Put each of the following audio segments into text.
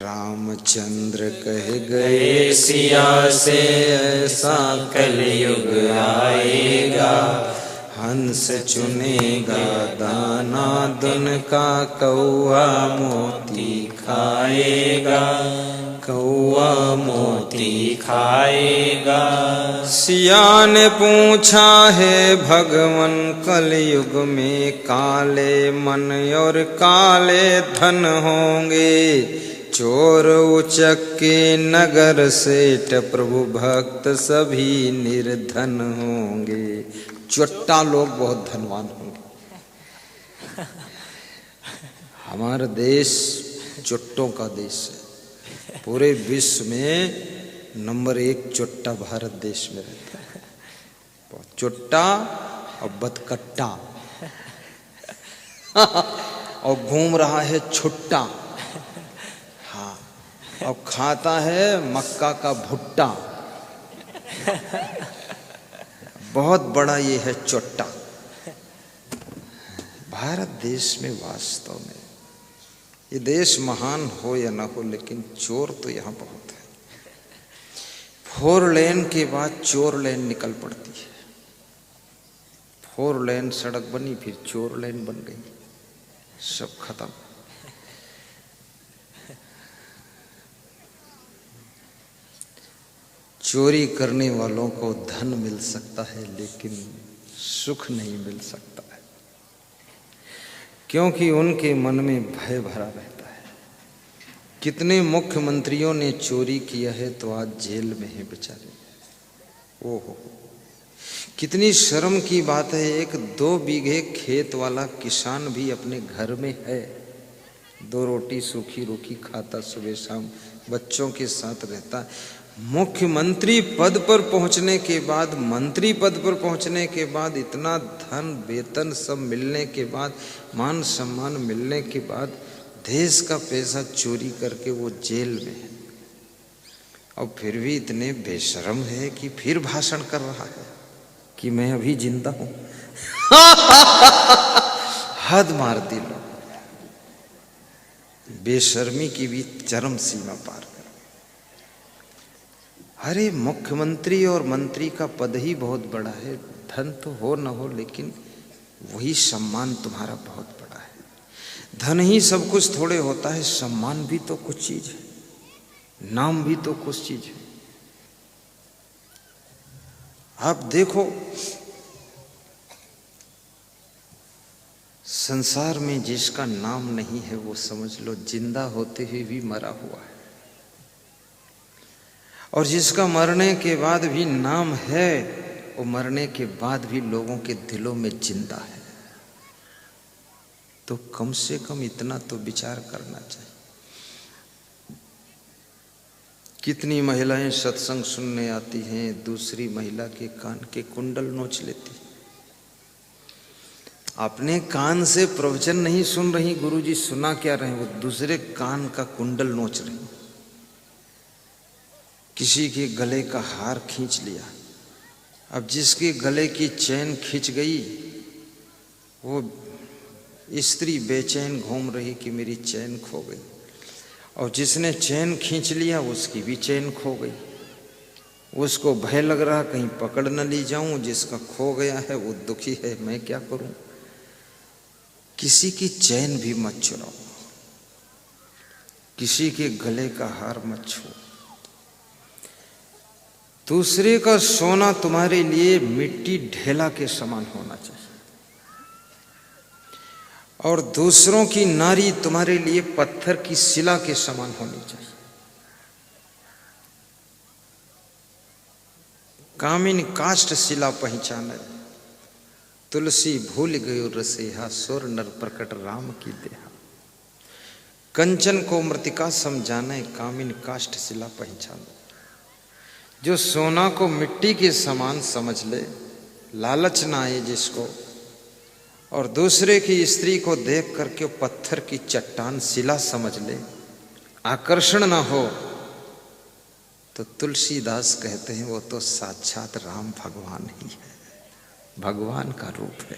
रामचंद्र कह गए सिया से ऐसा कलयुग आएगा, हंस चुनेगा दाना दुन का, कौआ मोती खाएगा, कौआ मोती खाएगा। सिया ने पूछा है भगवन कलयुग में काले मन और काले धन होंगे, चोर उचक्के नगर सेठ प्रभु भक्त सभी निर्धन होंगे। चुट्टा लोग बहुत धनवान होंगे। हमारा देश चुट्टों का देश है। पूरे विश्व में नंबर 1 चुट्टा भारत देश में रहता है। चुट्टा और बदकट्टा और घूम रहा है छुट्टा। हाँ, और खाता है मक्का का भुट्टा। बहुत बड़ा ये है चुट्टा। भारत देश में वास्तव में ये देश महान हो या ना हो, लेकिन चोर तो यहाँ बहुत है। 4 लेन के बाद चोर लेन निकल पड़ती है। 4 लेन सड़क बनी, फिर चोर लेन बन गई, सब खत्म। चोरी करने वालों को धन मिल सकता है, लेकिन सुख नहीं मिल सकता है, क्योंकि उनके मन में भय भरा रहता है। कितने मुख्यमंत्रियों ने चोरी किया है तो आज जेल में है बेचारे। ओहो, कितनी शर्म की बात है। 1-2 बीघे खेत वाला किसान भी अपने घर में है, 2 रोटी सूखी रूखी खाता, सुबह शाम बच्चों के साथ रहता है। मुख्यमंत्री पद पर पहुंचने के बाद, मंत्री पद पर पहुंचने के बाद, इतना धन वेतन सब मिलने के बाद, मान सम्मान मिलने के बाद, देश का पैसा चोरी करके वो जेल में है। और फिर भी इतने बेशर्म है कि फिर भाषण कर रहा है कि मैं अभी जिंदा हूं। हद मार दी लोग। बेशर्मी की भी चरम सीमा पार। अरे मुख्यमंत्री और मंत्री का पद ही बहुत बड़ा है। धन तो हो न हो, लेकिन वही सम्मान तुम्हारा बहुत बड़ा है। धन ही सब कुछ थोड़े होता है, सम्मान भी तो कुछ चीज है, नाम भी तो कुछ चीज है। आप देखो, संसार में जिसका नाम नहीं है वो समझ लो जिंदा होते हुए भी मरा हुआ है, और जिसका मरने के बाद भी नाम है वो मरने के बाद भी लोगों के दिलों में जिंदा है। तो कम से कम इतना तो विचार करना चाहिए। कितनी महिलाएं सत्संग सुनने आती हैं, दूसरी महिला के कान के कुंडल नोच लेती। अपने कान से प्रवचन नहीं सुन रही, गुरुजी सुना क्या रहे, वो दूसरे कान का कुंडल नोच रही। किसी के गले का हार खींच लिया। अब जिसके गले की चैन खिंच गई, वो स्त्री बेचैन घूम रही कि मेरी चैन खो गई, और जिसने चैन खींच लिया उसकी भी चैन खो गई। उसको भय लग रहा कहीं पकड़ न ली जाऊं, जिसका खो गया है वो दुखी है, मैं क्या करूं। किसी की चैन भी मत चुराओ, किसी के गले का हार मत छुओ। दूसरे का सोना तुम्हारे लिए मिट्टी ढेला के समान होना चाहिए, और दूसरों की नारी तुम्हारे लिए पत्थर की शिला के समान होनी चाहिए। कामिन काष्ठ शिला पहचाने, तुलसी भूल गयो रसेहा, सुर नर प्रकट राम की देहा। कंचन को मृतिका समझाने, कामिन काष्ठ शिला पहचाने। जो सोना को मिट्टी के समान समझ ले, लालच ना आए जिसको, और दूसरे की स्त्री को देख करके पत्थर की चट्टान शिला समझ ले, आकर्षण ना हो, तो तुलसीदास कहते हैं वो तो साक्षात राम भगवान ही है, भगवान का रूप है।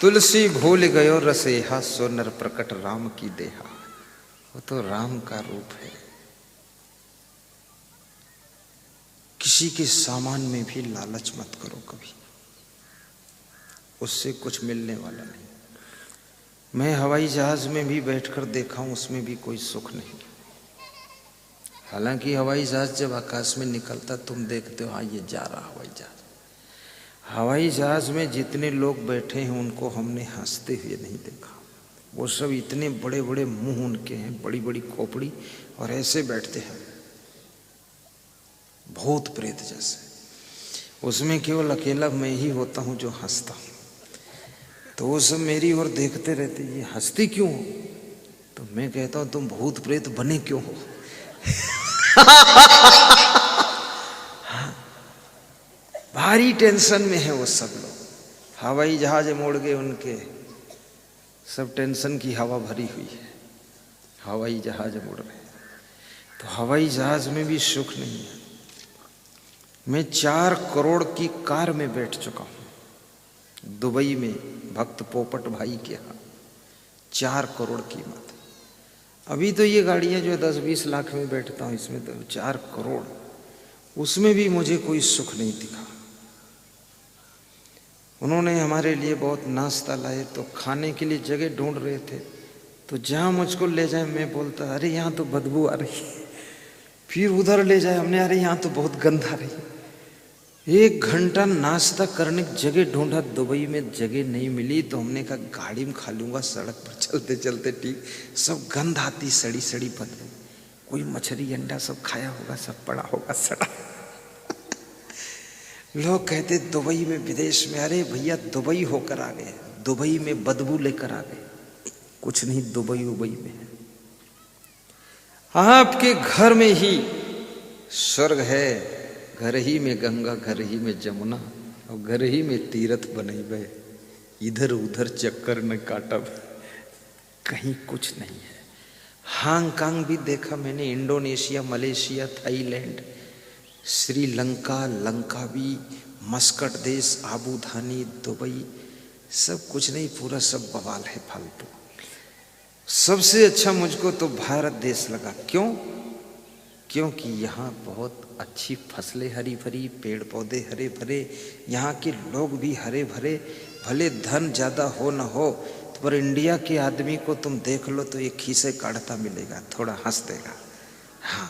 तुलसी भूल गयो रसेहा, सो नर प्रकट राम की देहा। वो तो राम का रूप है। किसी के सामान में भी लालच मत करो कभी, उससे कुछ मिलने वाला नहीं। मैं हवाई जहाज में भी बैठकर देखा हूं, उसमें भी कोई सुख नहीं। हालांकि हवाई जहाज जब आकाश में निकलता तुम देखते हो हाँ ये जा रहा हवाई जहाज। हवाई जहाज में जितने लोग बैठे हैं उनको हमने हंसते हुए नहीं देखा। वो सब इतने बड़े बड़े मुंह उनके हैं, बड़ी बड़ी खोपड़ी, और ऐसे बैठते हैं भूत प्रेत जैसे। उसमें केवल अकेला मैं ही होता हूं जो हंसता हूं। तो वो सब मेरी ओर देखते रहते, ये हंसती क्यों हो? तो मैं कहता हूं तुम भूत प्रेत बने क्यों हो? भारी टेंशन में है वो सब लोग। हवाई जहाज मोड़ गए उनके, सब टेंशन की हवा भरी हुई है। हवाई जहाज मोड़ रहे, तो हवाई जहाज में भी सुख नहीं है। मैं 4 करोड़ की कार में बैठ चुका हूं दुबई में, भक्त पोपट भाई के यहाँ। 4 करोड़ कीमत। अभी तो ये गाड़ियां जो 10-20 लाख में बैठता हूं, इसमें तो 4 करोड़, उसमें भी मुझे कोई सुख नहीं दिखा। उन्होंने हमारे लिए बहुत नाश्ता लाए, तो खाने के लिए जगह ढूंढ रहे थे। तो जहां मुझको ले जाए मैं बोलता अरे यहाँ तो बदबू आ रही है। फिर उधर ले जाए हमने, अरे यहाँ तो बहुत गंध आ रही है। 1 घंटा नाश्ता करने की जगह ढूंढा, दुबई में जगह नहीं मिली। तो हमने कहा गाड़ी में खा लूंगा, सड़क पर चलते चलते ठीक। सब गंध आती, सड़ी सड़ी बदबू। कोई मछली अंडा सब खाया होगा, सब पड़ा होगा सड़ा। लोग कहते दुबई में, विदेश में। अरे भैया दुबई होकर आ गए, दुबई में बदबू लेकर आ गए। कुछ नहीं, दुबई उबई में है। आपके घर में ही स्वर्ग है। घर ही में गंगा, घर ही में जमुना, और घर ही में तीर्थ बनैबे। इधर उधर चक्कर न काटब, कहीं कुछ नहीं है। हांगकांग भी देखा मैंने, Indonesia, Malaysia, Thailand, Sri Lanka, Langkawi, Muscat देश, आबू धानी, दुबई, सब कुछ नहीं, पूरा सब बवाल है, फालतू। सबसे अच्छा मुझको तो भारत देश लगा। क्यों? क्योंकि यहाँ बहुत अच्छी फसलें हरी भरी, पेड़ पौधे हरे भरे, यहाँ के लोग भी हरे भरे। भले धन ज़्यादा हो न हो, पर इंडिया के आदमी को तुम देख लो तो ये खीसे काढ़ता मिलेगा, थोड़ा हंस देगा। हाँ,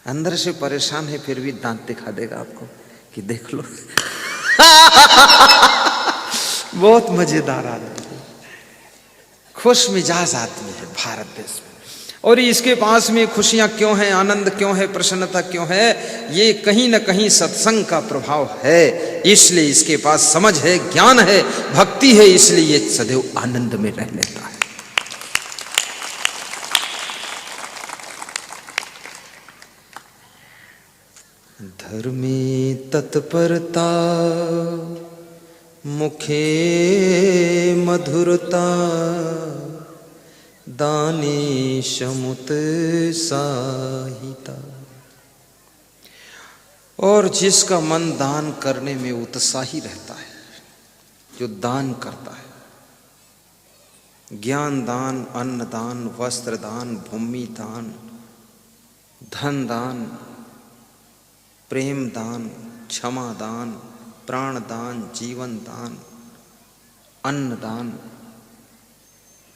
अंदर से परेशान है फिर भी दांत दिखा देगा आपको कि देख लो। बहुत मजेदार आदमी, खुश मिजाज आदमी है भारत देश में। और इसके पास में खुशियां क्यों हैं, आनंद क्यों है, प्रसन्नता क्यों है? ये कहीं ना कहीं सत्संग का प्रभाव है। इसलिए इसके पास समझ है, ज्ञान है, भक्ति है, इसलिए ये सदैव आनंद में रह लेता है। धर्मी तत्परता, मुखे मधुरता, दाने शमुत साहिता। और जिसका मन दान करने में उत्साही रहता है, जो दान करता है, ज्ञान दान, अन्न दान, वस्त्र दान, भूमि दान, धन दान, प्रेम दान, क्षमा दान, प्राण दान, जीवन दान, अन्न दान,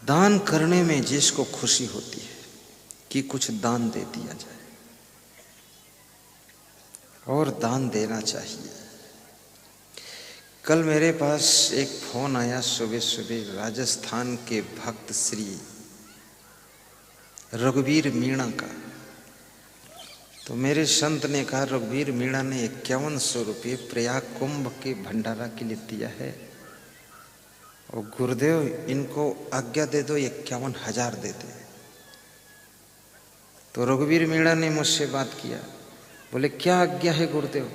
दान करने में जिसको खुशी होती है कि कुछ दान दे दिया जाए, और दान देना चाहिए। कल मेरे पास एक फोन आया सुबह सुबह, राजस्थान के भक्त श्री रघुवीर मीणा का। तो मेरे संत ने कहा रघुवीर मीणा ने 5100 रुपये प्रयाग कुंभ के भंडारा के लिए दिया है, और गुरुदेव इनको आज्ञा दे दो 51,000 दे दे। तो रघुवीर मीणा ने मुझसे बात किया, बोले क्या आज्ञा है गुरुदेव?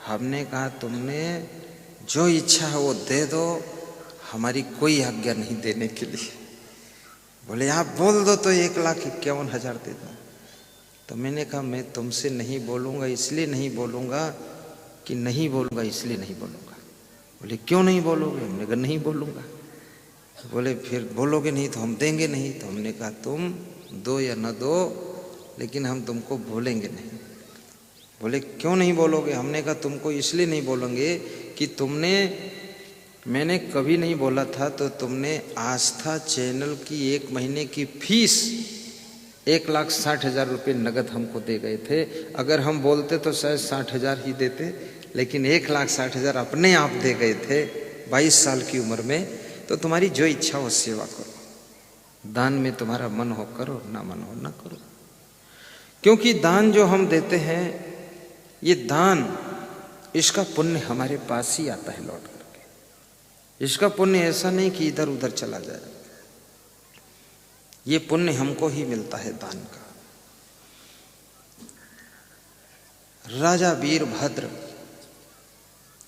हमने कहा तुमने जो इच्छा है वो दे दो, हमारी कोई आज्ञा नहीं देने के लिए। बोले आप बोल दो तो 1,51,000 दे दो। तो मैंने कहा मैं तुमसे नहीं बोलूँगा, इसलिए नहीं बोलूँगा कि नहीं बोलूँगा, इसलिए नहीं बोलूँगा। बोले क्यों नहीं बोलोगे? हमने कहा नहीं बोलूँगा। बोले फिर बोलोगे नहीं तो हम देंगे नहीं। तो हमने कहा तुम दो या न दो, लेकिन हम तुमको बोलेंगे नहीं। बोले क्यों नहीं बोलोगे? हमने कहा तुमको इसलिए नहीं बोलेंगे कि मैंने कभी नहीं बोला था, तो तुमने आस्था चैनल की 1 महीने की फीस 1,60,000 रुपये नगद हमको दे गए थे। अगर हम बोलते तो शायद 60,000 ही देते, लेकिन 1,60,000 अपने आप दे गए थे 22 साल की उम्र में। तो तुम्हारी जो इच्छा हो सेवा करो, दान में तुम्हारा मन हो करो, ना मन हो ना करो। क्योंकि दान जो हम देते हैं, ये दान, इसका पुण्य हमारे पास ही आता है लौट करके। इसका पुण्य ऐसा नहीं कि इधर उधर चला जाए, ये पुण्य हमको ही मिलता है दान का। राजा वीरभद्र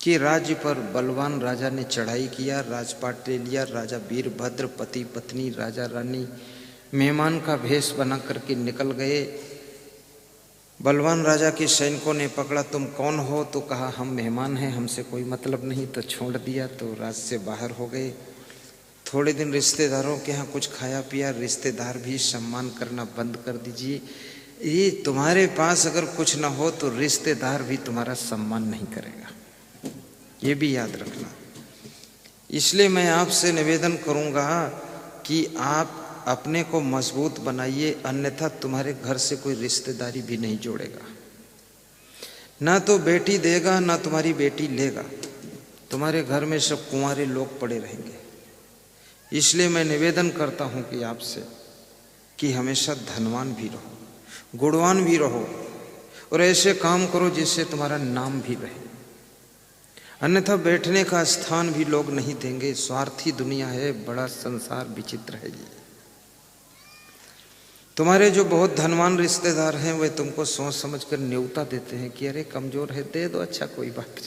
के राज्य पर बलवान राजा ने चढ़ाई किया, राजपाट ले लिया। राजा वीरभद्र पति पत्नी राजा रानी मेहमान का भेष बना करके निकल गए। बलवान राजा के सैनिकों ने पकड़ा, तुम कौन हो? तो कहा हम मेहमान हैं, हमसे कोई मतलब नहीं। तो छोड़ दिया, तो राज से बाहर हो गए। थोड़े दिन रिश्तेदारों के यहाँ कुछ खाया पिया, रिश्तेदार भी सम्मान करना बंद कर दीजिए। ये तुम्हारे पास अगर कुछ ना हो तो रिश्तेदार भी तुम्हारा सम्मान नहीं करेगा, ये भी याद रखना। इसलिए मैं आपसे निवेदन करूंगा कि आप अपने को मजबूत बनाइए, अन्यथा तुम्हारे घर से कोई रिश्तेदारी भी नहीं जोड़ेगा। ना तो बेटी देगा, ना तुम्हारी बेटी लेगा। तुम्हारे घर में सब कुंवारे लोग पड़े रहेंगे। इसलिए मैं निवेदन करता हूं कि आपसे कि हमेशा धनवान भी रहो, गुणवान भी रहो, और ऐसे काम करो जिससे तुम्हारा नाम भी रहे। अन्यथा बैठने का स्थान भी लोग नहीं देंगे। स्वार्थी दुनिया है, बड़ा संसार विचित्र है ये। तुम्हारे जो बहुत धनवान रिश्तेदार हैं वे तुमको सोच समझ कर न्योता देते हैं कि अरे कमजोर है, दे दो, अच्छा कोई बात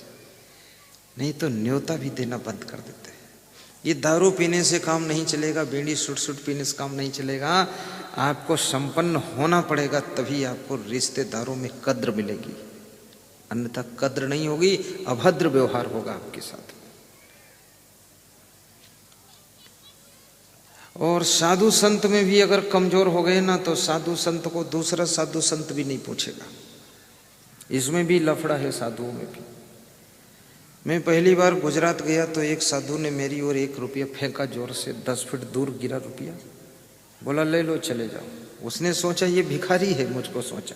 नहीं, तो न्योता भी देना बंद कर देते हैं। ये दारू पीने से काम नहीं चलेगा, बीड़ी सुट सुट पीने से काम नहीं चलेगा। आपको संपन्न होना पड़ेगा, तभी आपको रिश्तेदारों में कद्र मिलेगी, अन्यथा कद्र नहीं होगी, अभद्र व्यवहार होगा आपके साथ। और साधु संत में भी अगर कमजोर हो गए ना, तो साधु संत को दूसरा साधु संत भी नहीं पूछेगा। इसमें भी लफड़ा है साधुओं में भी। मैं पहली बार गुजरात गया तो एक साधु ने मेरी ओर 1 रुपया फेंका, जोर से 10 फीट दूर गिरा रुपया। बोला ले लो चले जाओ। उसने सोचा ये भिखारी है, मुझको सोचा।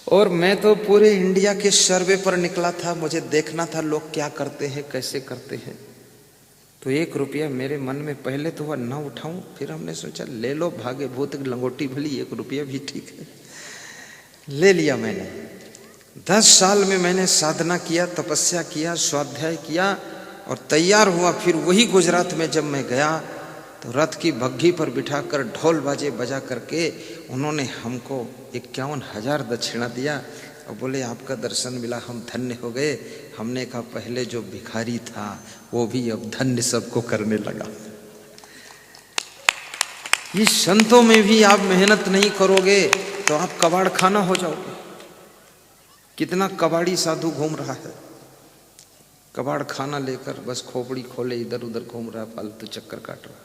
और मैं तो पूरे इंडिया के सर्वे पर निकला था, मुझे देखना था लोग क्या करते हैं, कैसे करते हैं। तो 1 रुपया मेरे मन में पहले तो वह ना उठाऊं, फिर हमने सोचा ले लो, भागे भूत लंगोटी भली, 1 रुपया भी ठीक है। ले लिया मैंने। 10 साल में मैंने साधना किया, तपस्या किया, स्वाध्याय किया और तैयार हुआ। फिर वही गुजरात में जब मैं गया तो रथ की बग्घी पर बिठाकर ढोल बाजे बजा करके उन्होंने हमको 51,000 दक्षिणा दिया और बोले आपका दर्शन मिला, हम धन्य हो गए। हमने कहा पहले जो भिखारी था वो भी अब धन्य सबको करने लगा। ये संतों में भी आप मेहनत नहीं करोगे तो आप कबाड़ खाना हो जाओगे। कितना कबाड़ी साधु घूम रहा है, कबाड़ खाना लेकर बस खोपड़ी खोले इधर उधर घूम रहा, फालतू चक्कर काट रहा।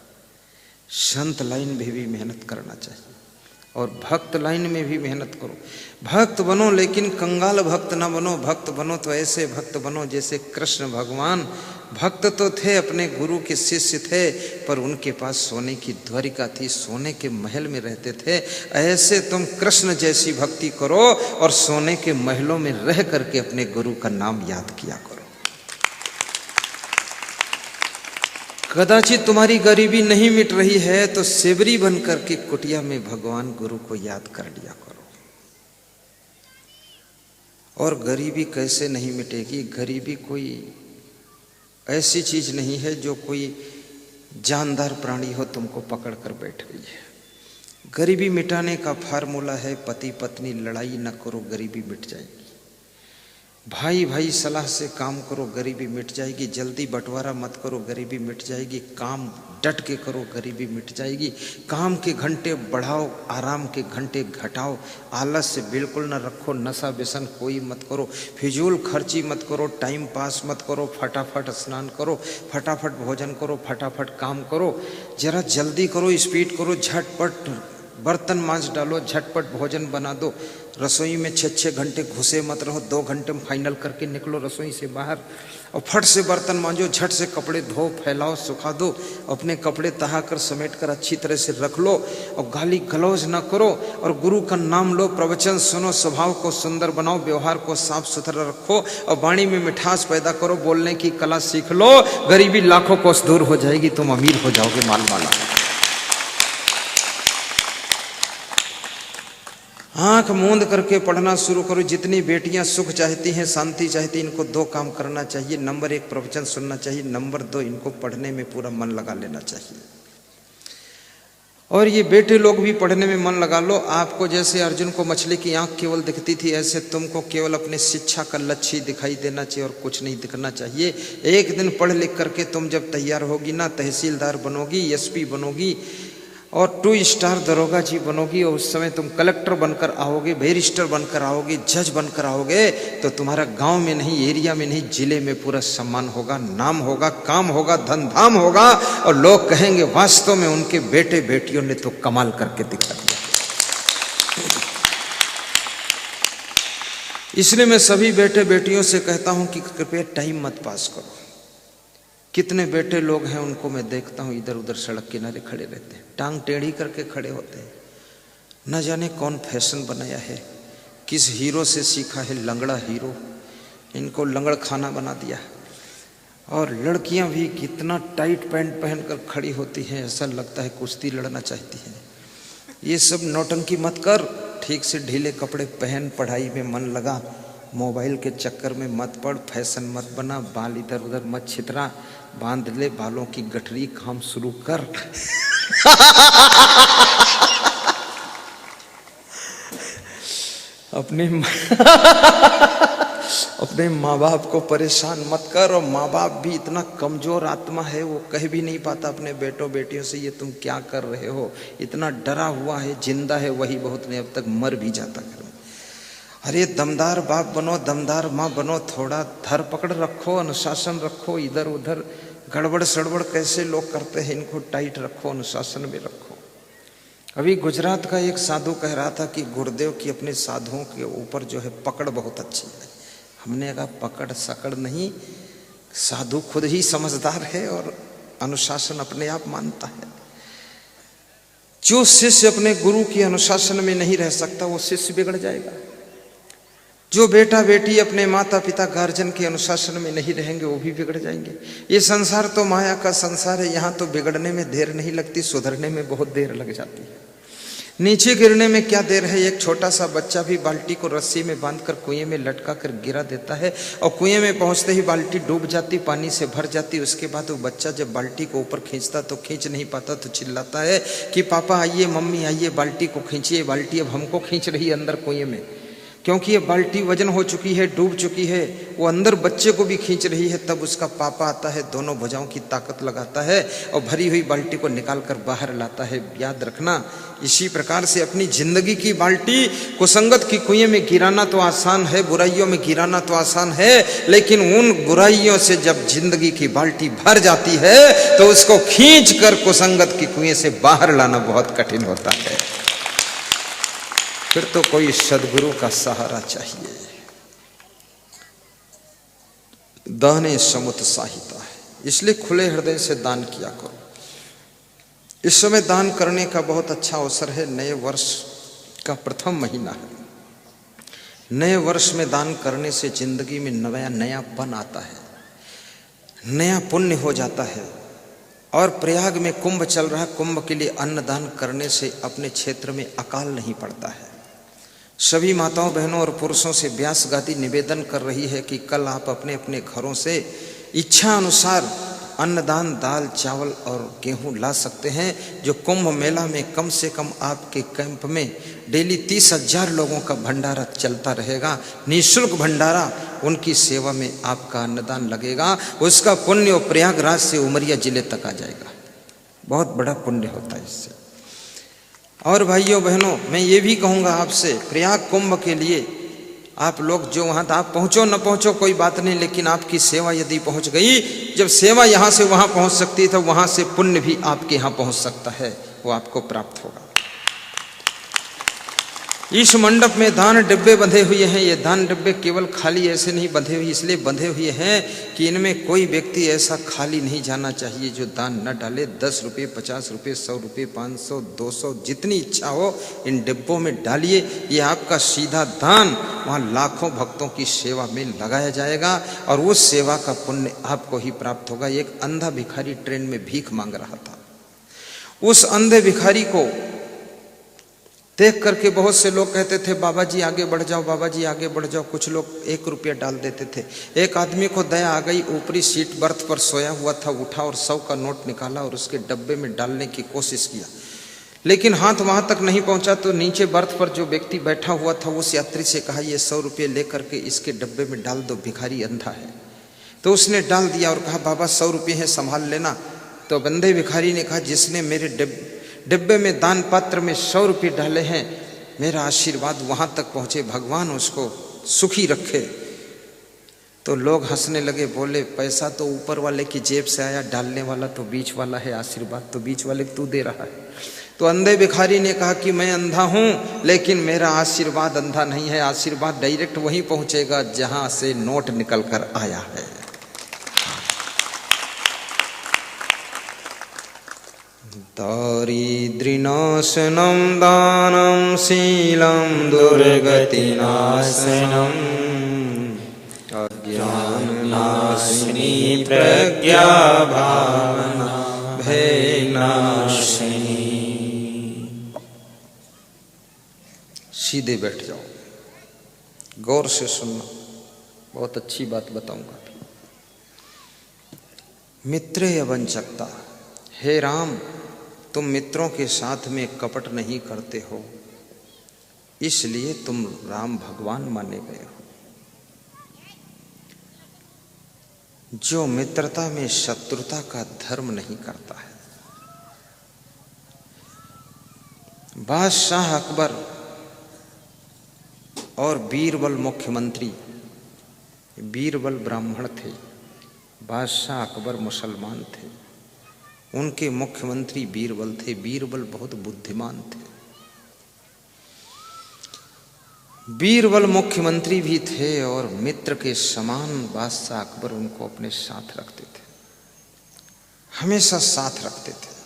संत लाइन में भी मेहनत करना चाहिए और भक्त लाइन में भी मेहनत करो। भक्त बनो लेकिन कंगाल भक्त ना बनो। भक्त बनो तो ऐसे भक्त बनो जैसे कृष्ण भगवान भक्त तो थे, अपने गुरु के शिष्य थे, पर उनके पास सोने की द्वारिका थी, सोने के महल में रहते थे। ऐसे तुम कृष्ण जैसी भक्ति करो और सोने के महलों में रह करके अपने गुरु का नाम याद किया करो। कदाचित तुम्हारी गरीबी नहीं मिट रही है तो सेवरी बन करके कुटिया में भगवान गुरु को याद कर लिया करो। और गरीबी कैसे नहीं मिटेगी? गरीबी कोई ऐसी चीज नहीं है जो कोई जानदार प्राणी हो तुमको पकड़ कर बैठ गई है। गरीबी मिटाने का फार्मूला है पति पत्नी लड़ाई न करो, गरीबी मिट जाएगी। भाई भाई सलाह से काम करो, गरीबी मिट जाएगी। जल्दी बंटवारा मत करो, गरीबी मिट जाएगी। काम डट के करो, गरीबी मिट जाएगी। काम के घंटे बढ़ाओ, आराम के घंटे घटाओ। आलस से बिल्कुल न रखो, नशा व्यसन कोई मत करो, फिजूल खर्ची मत करो, टाइम पास मत करो। फटाफट स्नान करो, फटाफट भोजन करो, फटाफट काम करो। जरा जल्दी करो, स्पीड करो, झटपट बर्तन मांज डालो, झटपट भोजन बना दो। रसोई में 6-6 घंटे घुसे मत रहो, 2 घंटे में फाइनल करके निकलो रसोई से बाहर। और फट से बर्तन मांजो, झट से कपड़े धो, फैलाओ, सुखा दो। अपने कपड़े तहा कर समेट कर अच्छी तरह से रख लो और गाली गलौज ना करो। और गुरु का नाम लो, प्रवचन सुनो, स्वभाव को सुंदर बनाओ, व्यवहार को साफ सुथरा रखो और वाणी में मिठास पैदा करो। बोलने की कला सीख लो, गरीबी लाखों कोस दूर हो जाएगी, तुम अमीर हो जाओगे, मालवाला। आंख मूंद करके पढ़ना शुरू करो। जितनी बेटियां सुख चाहती हैं, शांति चाहती हैं, इनको 2 काम करना चाहिए। नंबर 1 प्रवचन सुनना चाहिए, नंबर 2 इनको पढ़ने में पूरा मन लगा लेना चाहिए। और ये बेटे लोग भी पढ़ने में मन लगा लो। आपको जैसे अर्जुन को मछली की आंख केवल दिखती थी, ऐसे तुमको केवल अपने शिक्षा का लक्ष्य ही दिखाई देना चाहिए और कुछ नहीं दिखना चाहिए। एक दिन पढ़ लिख करके तुम जब तैयार होगी ना, तहसीलदार बनोगी, एसपी बनोगी और 2 स्टार दरोगा जी बनोगी। और उस समय तुम कलेक्टर बनकर आओगे, बैरिस्टर बनकर आओगे, जज बनकर आओगे, तो तुम्हारा गांव में नहीं, एरिया में नहीं, जिले में पूरा सम्मान होगा, नाम होगा, काम होगा, धन धाम होगा। और लोग कहेंगे वास्तव में उनके बेटे बेटियों ने तो कमाल करके दिखा दिया। इसलिए मैं सभी बेटे बेटियों से कहता हूं कि कृपया टाइम मत पास करो। कितने बेटे लोग हैं उनको मैं देखता हूँ इधर उधर सड़क किनारे खड़े रहते हैं, टांग टेढ़ी करके खड़े होते हैं। न जाने कौन फैशन बनाया है, किस हीरो से सीखा है, लंगड़ा हीरो इनको लंगड़ खाना बना दिया। और लड़कियां भी कितना टाइट पैंट पहनकर खड़ी होती हैं, ऐसा लगता है कुश्ती लड़ना चाहती हैं। ये सब नौटंकी मत कर, ठीक से ढीले कपड़े पहन, पढ़ाई में मन लगा, मोबाइल के चक्कर में मत पड़, फैशन मत बना, बाल इधर उधर मत छितरा, बांध ले बालों की गठरी, काम शुरू कर। अपने माँ बाप को परेशान मत कर। और माँ बाप भी इतना कमजोर आत्मा है, वो कह भी नहीं पाता अपने बेटों बेटियों से ये तुम क्या कर रहे हो। इतना डरा हुआ है, जिंदा है वही बहुत नहीं, अब तक मर भी जाता घर में। अरे दमदार बाप बनो, दमदार माँ बनो, थोड़ा धर पकड़ रखो, अनुशासन रखो। इधर उधर गड़बड़ सड़बड़ कैसे लोग करते हैं, इनको टाइट रखो, अनुशासन में रखो। अभी गुजरात का एक साधु कह रहा था कि गुरुदेव की अपने साधुओं के ऊपर जो है पकड़ बहुत अच्छी है। हमने कहा पकड़ सकड़ नहीं, साधु खुद ही समझदार है और अनुशासन अपने आप मानता है। जो शिष्य अपने गुरु के अनुशासन में नहीं रह सकता वो शिष्य बिगड़ जाएगा। जो बेटा बेटी अपने माता पिता गार्जियन के अनुशासन में नहीं रहेंगे वो भी बिगड़ जाएंगे। ये संसार तो माया का संसार है, यहाँ तो बिगड़ने में देर नहीं लगती, सुधरने में बहुत देर लग जाती है। नीचे गिरने में क्या देर है। एक छोटा सा बच्चा भी बाल्टी को रस्सी में बांधकर कुएं में लटका कर गिरा देता है और कुएं में पहुंचते ही बाल्टी डूब जाती, पानी से भर जाती। उसके बाद वो बच्चा जब बाल्टी को ऊपर खींचता तो खींच नहीं पाता, तो चिल्लाता है कि पापा आइए, मम्मी आइए, बाल्टी को खींचिए। बाल्टी अब हमको खींच रही है अंदर कुएं में, क्योंकि ये बाल्टी वजन हो चुकी है, डूब चुकी है, वो अंदर बच्चे को भी खींच रही है। तब उसका पापा आता है, दोनों भुजाओं की ताकत लगाता है और भरी हुई बाल्टी को निकाल कर बाहर लाता है। याद रखना, इसी प्रकार से अपनी जिंदगी की बाल्टी कुसंगत की कुएं में गिराना तो आसान है, बुराइयों में गिराना तो आसान है, लेकिन उन बुराइयों से जब जिंदगी की बाल्टी भर जाती है तो उसको खींच कर कुसंगत की कुएं से बाहर लाना बहुत कठिन होता है। फिर तो कोई सदगुरु का सहारा चाहिए। दाने समुत्साहिता है, इसलिए खुले हृदय से दान किया करो। इस समय दान करने का बहुत अच्छा अवसर है। नए वर्ष का प्रथम महीना है। नए वर्ष में दान करने से जिंदगी में नयापन आता है, नया पुण्य हो जाता है। और प्रयाग में कुंभ चल रहा, कुंभ के लिए अन्नदान करने से अपने क्षेत्र में अकाल नहीं पड़ता है। सभी माताओं बहनों और पुरुषों से व्यास गादी निवेदन कर रही है कि कल आप अपने अपने घरों से इच्छा अनुसार अन्नदान दाल चावल और गेहूं ला सकते हैं, जो कुंभ मेला में कम से कम आपके कैंप में डेली 30,000 लोगों का भंडारा चलता रहेगा, निःशुल्क भंडारा, उनकी सेवा में आपका अन्नदान लगेगा, उसका पुण्य प्रयागराज से उमरिया जिले तक आ जाएगा। बहुत बड़ा पुण्य होता है इससे। और भाइयों बहनों, मैं ये भी कहूँगा आपसे, प्रयाग कुंभ के लिए आप लोग जो वहाँ, आप पहुँचो न पहुँचो कोई बात नहीं, लेकिन आपकी सेवा यदि पहुँच गई, जब सेवा यहाँ से वहाँ पहुँच सकती है तो वहाँ से पुण्य भी आपके यहाँ पहुँच सकता है, वो आपको प्राप्त होगा। इस मंडप में दान डिब्बे बंधे हुए हैं। ये दान डिब्बे केवल खाली ऐसे नहीं बंधे हुए, इसलिए बंधे हुए हैं कि इनमें कोई व्यक्ति ऐसा खाली नहीं जाना चाहिए जो दान न डाले। 10 रुपये, 50 रुपये, 100 रुपये, 500, 200, जितनी इच्छा हो इन डिब्बों में डालिए। ये आपका सीधा दान वहाँ लाखों भक्तों की सेवा में लगाया जाएगा और उस सेवा का पुण्य आपको ही प्राप्त होगा। एक अंधा भिखारी ट्रेन में भीख मांग रहा था। उस अंधे भिखारी को देख करके बहुत से लोग कहते थे, बाबा जी आगे बढ़ जाओ, बाबा जी आगे बढ़ जाओ। कुछ लोग 1 रुपया डाल देते थे। एक आदमी को दया आ गई, ऊपरी सीट बर्थ पर सोया हुआ था, उठा और 100 का नोट निकाला और उसके डब्बे में डालने की कोशिश किया, लेकिन हाथ वहां तक नहीं पहुंचा। तो नीचे बर्थ पर जो व्यक्ति बैठा हुआ था उस यात्री से कहा, ये 100 रुपये लेकर के इसके डब्बे में डाल दो, भिखारी अंधा है। तो उसने डाल दिया और कहा, बाबा 100 रुपये है, संभाल लेना। तो बंदे भिखारी ने कहा, जिसने मेरे डिब्बे में दान पात्र में 100 रुपये डाले हैं, मेरा आशीर्वाद वहां तक पहुंचे, भगवान उसको सुखी रखे। तो लोग हंसने लगे, बोले, पैसा तो ऊपर वाले की जेब से आया, डालने वाला तो बीच वाला है, आशीर्वाद तो बीच वाले तू दे रहा है। तो अंधे भिखारी ने कहा कि मैं अंधा हूं, लेकिन मेरा आशीर्वाद अंधा नहीं है, आशीर्वाद डायरेक्ट वहीं पहुंचेगा जहां से नोट निकल कर आया है। दारिद्र्यनाशनं दानं शीलं दुर्गतिनाशनम् अज्ञाननाशिनी प्रज्ञा भावना भयनाशिनी। सीधे बैठ जाओ, गौर से सुनना, बहुत अच्छी बात बताऊंगा। मित्रे अवंचकता, हे राम, तुम मित्रों के साथ में कपट नहीं करते हो, इसलिए तुम राम भगवान माने गए हो। जो मित्रता में शत्रुता का धर्म नहीं करता है। बादशाह अकबर और बीरबल मुख्यमंत्री, बीरबल ब्राह्मण थे, बादशाह अकबर मुसलमान थे, उनके मुख्यमंत्री बीरबल थे। बीरबल बहुत बुद्धिमान थे। बीरबल मुख्यमंत्री भी थे और मित्र के समान बादशाह अकबर उनको अपने साथ रखते थे, हमेशा साथ रखते थे।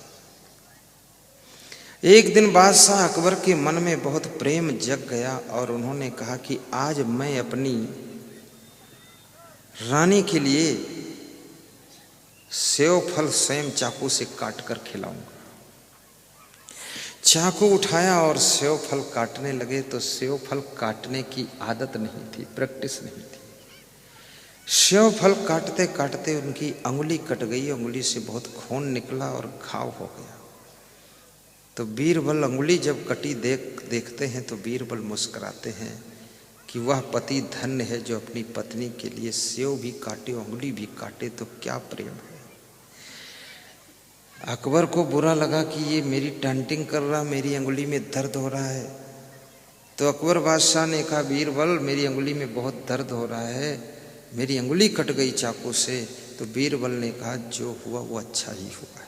एक दिन बादशाह अकबर के मन में बहुत प्रेम जग गया और उन्होंने कहा कि आज मैं अपनी रानी के लिए सेव फल स्वयं चाकू से काट कर खिलाऊंगा। चाकू उठाया और सेव फल काटने लगे तो सेव फल काटने की आदत नहीं थी, प्रैक्टिस नहीं थी। सेव फल काटते काटते उनकी अंगुली कट गई, अंगुली से बहुत खून निकला और घाव हो गया। तो बीरबल अंगुली जब कटी देखते हैं तो बीरबल मुस्कुराते हैं कि वह पति धन्य है जो अपनी पत्नी के लिए सेव भी काटे, अंगुली भी काटे, तो क्या प्रेम है। अकबर को बुरा लगा कि ये मेरी टांटिंग कर रहा, मेरी अंगुली में दर्द हो रहा है। तो अकबर बादशाह ने कहा, बीरबल मेरी अंगुली में बहुत दर्द हो रहा है, मेरी अंगुली कट गई चाकू से। तो बीरबल ने कहा, जो हुआ वो अच्छा ही हुआ है,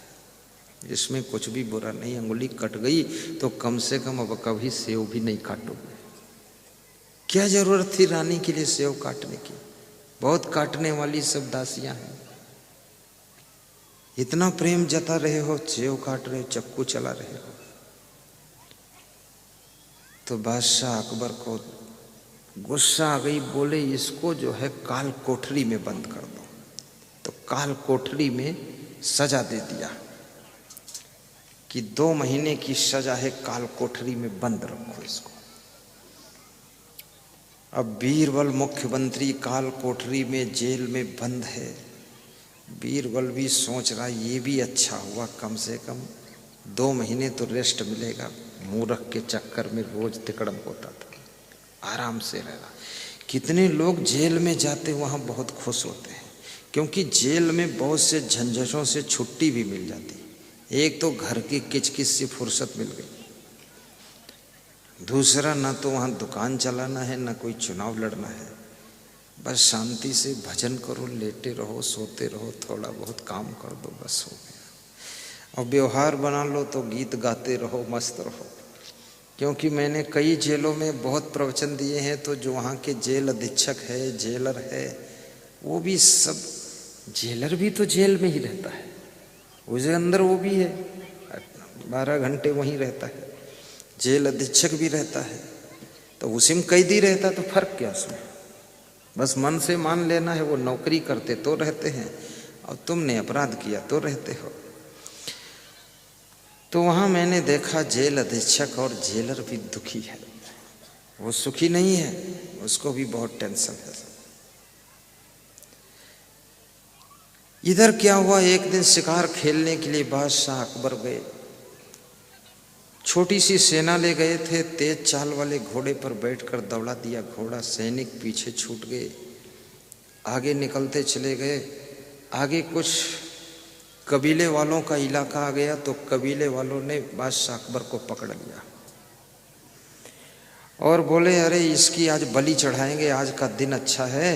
इसमें कुछ भी बुरा नहीं। अंगुली कट गई तो कम से कम अब कभी सेव भी नहीं काटोगे। क्या जरूरत थी रानी के लिए सेव काटने की, बहुत काटने वाली सब दासियां हैं। इतना प्रेम जता रहे हो, सेव काट रहे हो, चक्कू चला रहे हो। तो बादशाह अकबर को गुस्सा आ गई, बोले इसको जो है काल कोठरी में बंद कर दो। तो काल कोठरी में सजा दे दिया कि 2 महीने की सजा है, काल कोठरी में बंद रखो इसको। अब बीरबल मुख्यमंत्री काल कोठरी में जेल में बंद है बीरबल भी सोच रहा ये भी अच्छा हुआ, कम से कम 2 महीने तो रेस्ट मिलेगा। मूर्ख के चक्कर में रोज तिकड़म होता था, आराम से रहना। कितने लोग जेल में जाते वहाँ बहुत खुश होते हैं, क्योंकि जेल में बहुत से झंझटों से छुट्टी भी मिल जाती। एक तो घर की किचकिच से फुर्सत मिल गई, दूसरा ना तो वहाँ दुकान चलाना है ना कोई चुनाव लड़ना है, बस शांति से भजन करो, लेटे रहो, सोते रहो, थोड़ा बहुत काम कर दो, बस हो गया। और व्यवहार बना लो तो गीत गाते रहो, मस्त रहो। क्योंकि मैंने कई जेलों में बहुत प्रवचन दिए हैं, तो जो वहाँ के जेल अधीक्षक है, जेलर है, वो भी सब, जेलर भी तो जेल में ही रहता है, उसके अंदर वो भी है, 12 घंटे वहीं रहता है। जेल अधीक्षक भी रहता है, तो उसी में कैदी रहता, तो फर्क क्या उसमें? बस मन से मान लेना है, वो नौकरी करते तो रहते हैं और तुमने अपराध किया तो रहते हो। तो वहाँ मैंने देखा जेल अधीक्षक और जेलर भी दुखी है, वो सुखी नहीं है, उसको भी बहुत टेंशन है। इधर क्या हुआ, एक दिन शिकार खेलने के लिए बादशाह अकबर गए। छोटी सी सेना ले गए थे, तेज चाल वाले घोड़े पर बैठकर दौड़ा दिया घोड़ा, सैनिक पीछे छूट गए, आगे निकलते चले गए। आगे कुछ कबीले वालों का इलाका आ गया, तो कबीले वालों ने बादशाह अकबर को पकड़ लिया और बोले, अरे इसकी आज बलि चढ़ाएंगे, आज का दिन अच्छा है,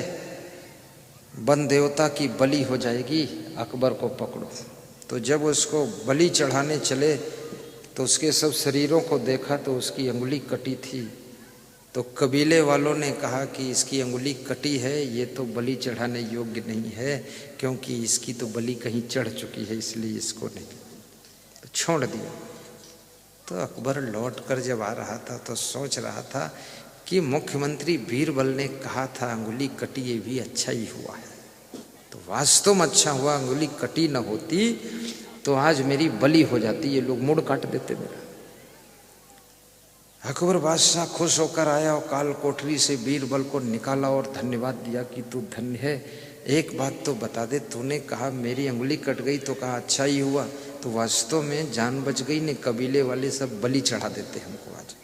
वन देवता की बलि हो जाएगी, अकबर को पकड़ो। तो जब उसको बलि चढ़ाने चले तो उसके सब शरीरों को देखा तो उसकी अंगुली कटी थी। तो कबीले वालों ने कहा कि इसकी अंगुली कटी है, ये तो बलि चढ़ाने योग्य नहीं है, क्योंकि इसकी तो बलि कहीं चढ़ चुकी है, इसलिए इसको नहीं, तो छोड़ दिया। तो अकबर लौट कर जब आ रहा था तो सोच रहा था कि मुख्यमंत्री बीरबल ने कहा था अंगुली कटी, ये भी अच्छा ही हुआ है। तो वास्तव में अच्छा हुआ, अंगुली कटी न होती तो आज मेरी बलि हो जाती, ये लोग मुड़ काट देते मेरा। अकबर बादशाह खुश होकर आया और काल कोठरी से बीरबल को निकाला और धन्यवाद दिया कि तू धन्य है। एक बात तो बता दे, तूने कहा मेरी अंगुली कट गई तो कहा अच्छा ही हुआ, तो वास्तव में जान बच गई ने, कबीले वाले सब बलि चढ़ा देते हमको आज।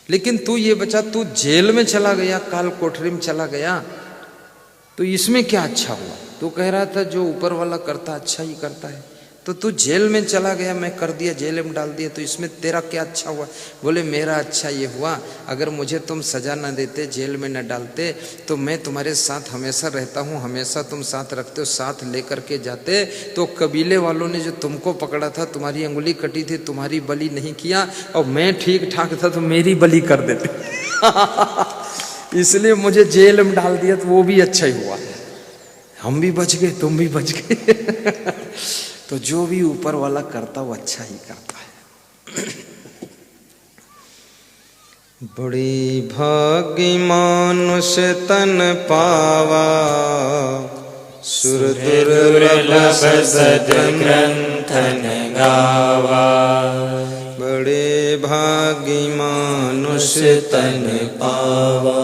लेकिन तू ये बचा, तू जेल में चला गया, काल कोठरी में चला गया, तो इसमें क्या अच्छा हुआ? तू कह रहा था जो ऊपर वाला करता अच्छा ही करता है, तो तू जेल में चला गया, मैं कर दिया, जेल में डाल दिया, तो इसमें तेरा क्या अच्छा हुआ? बोले मेरा अच्छा ये हुआ, अगर मुझे तुम सजा न देते, जेल में न डालते, तो मैं तुम्हारे साथ हमेशा रहता हूँ, हमेशा तुम साथ रखते हो, साथ लेकर के जाते, तो कबीले वालों ने जो तुमको पकड़ा था, तुम्हारी अंगुली कटी थी, तुम्हारी बलि नहीं किया, और मैं ठीक ठाक था तो मेरी बलि कर देते। इसलिए मुझे जेल में डाल दिया, तो वो भी अच्छा ही हुआ, हम भी बच गए, तुम भी बच गए। तो जो भी ऊपर वाला करता वो अच्छा ही करता है। बड़ी भाग्य मानुष तन पावा, सुर दुर्लभ सद्ग्रंथन गावा। बड़े भाग्य मानुष तन पावा,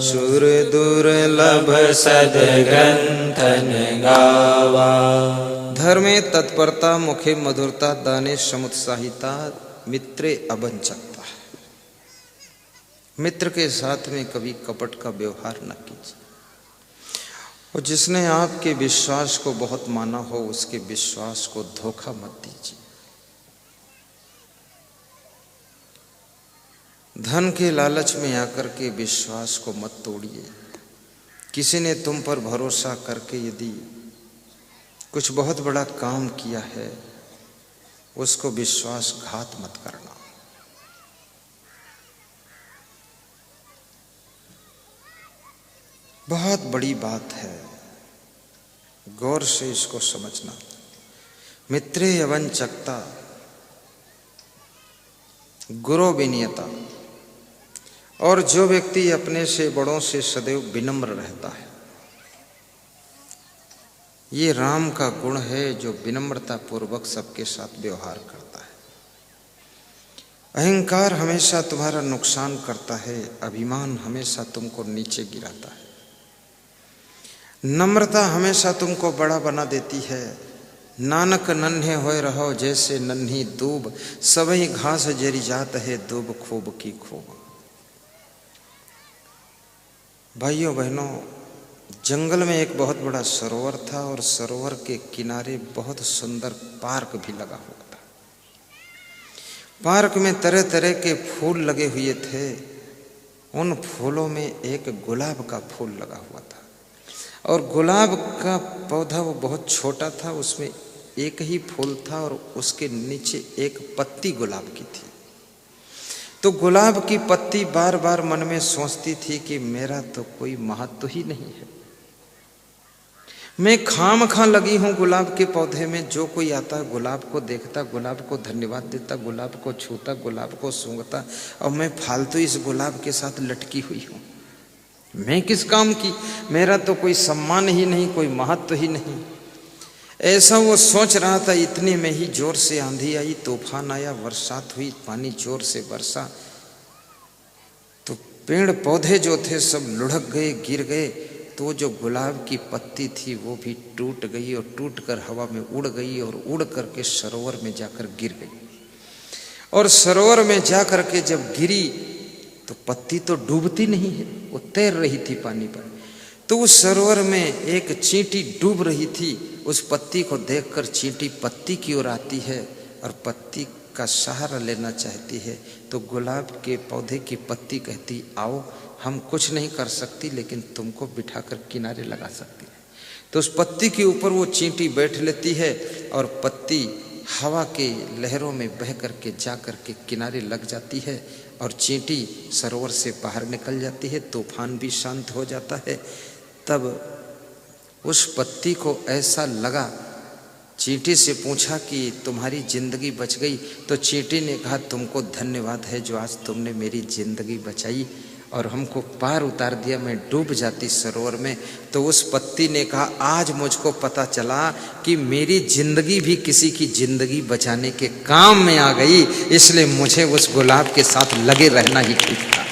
सुर दुर्लभ सद्ग्रंथन गावा। धर्मे तत्परता, मुखे मधुरता, दाने समुत्साहिता, मित्रे अवंचकता। मित्र के साथ में कभी कपट का व्यवहार न कीजिए, और जिसने आपके विश्वास को बहुत माना हो उसके विश्वास को धोखा मत दीजिए। धन के लालच में आकर के विश्वास को मत तोड़िए। किसी ने तुम पर भरोसा करके यदि कुछ बहुत बड़ा काम किया है, उसको विश्वासघात मत करना। बहुत बड़ी बात है, गौर से इसको समझना। मित्रे अवंचकता, गुरु विनीयता। और जो व्यक्ति अपने से बड़ों से सदैव विनम्र रहता है, ये राम का गुण है, जो विनम्रता पूर्वक सबके साथ व्यवहार करता है। अहंकार हमेशा तुम्हारा नुकसान करता है, अभिमान हमेशा तुमको नीचे गिराता है। नम्रता हमेशा तुमको बड़ा बना देती है। नानक नन्हे होए रहो जैसे नन्ही दूब, सबही घास जरी जात है दूब खूब की खूब। भाइयों बहनों, जंगल में एक बहुत बड़ा सरोवर था और सरोवर के किनारे बहुत सुंदर पार्क भी लगा हुआ था। पार्क में तरह तरह के फूल लगे हुए थे। उन फूलों में एक गुलाब का फूल लगा हुआ था और गुलाब का पौधा वो बहुत छोटा था, उसमें एक ही फूल था और उसके नीचे एक पत्ती गुलाब की थी। तो गुलाब की पत्ती बार बार मन में सोचती थी कि मेरा तो कोई महत्व ही नहीं है, मैं खामखा लगी हूं गुलाब के पौधे में। जो कोई आता गुलाब को देखता, गुलाब को धन्यवाद देता, गुलाब को छूता, गुलाब को सूंघता, और मैं फालतू इस गुलाब के साथ लटकी हुई हूं। मैं किस काम की, मेरा तो कोई सम्मान ही नहीं, कोई महत्व ही नहीं। ऐसा वो सोच रहा था। इतने में ही जोर से आंधी आई, तूफान आया, बरसात हुई, पानी जोर से बरसा, तो पेड़ पौधे जो थे सब लुढ़क गए, गिर गए। तो जो गुलाब की पत्ती थी वो भी टूट गई और टूट कर हवा में उड़ गई और उड़ करके सरोवर में जाकर गिर गई। और सरोवर में जाकर के जब गिरी तो पत्ती तो डूबती नहीं है, वो तैर रही थी पानी पर। तो उस सरोवर में एक चींटी डूब रही थी। उस पत्ती को देखकर चींटी पत्ती की ओर आती है और पत्ती का सहारा लेना चाहती है। तो गुलाब के पौधे की पत्ती कहती, आओ, हम कुछ नहीं कर सकती लेकिन तुमको बिठाकर किनारे लगा सकती है। तो उस पत्ती के ऊपर वो चींटी बैठ लेती है और पत्ती हवा के लहरों में बह करके जा करके किनारे लग जाती है और चींटी सरोवर से बाहर निकल जाती है। तूफान भी शांत हो जाता है। तब उस पत्ती को ऐसा लगा, चींटी से पूछा कि तुम्हारी जिंदगी बच गई। तो चींटी ने कहा, तुमको धन्यवाद है जो आज तुमने मेरी जिंदगी बचाई और हमको पार उतार दिया, मैं डूब जाती सरोवर में। तो उस पत्ती ने कहा, आज मुझको पता चला कि मेरी जिंदगी भी किसी की जिंदगी बचाने के काम में आ गई, इसलिए मुझे उस गुलाब के साथ लगे रहना ही ठीक था।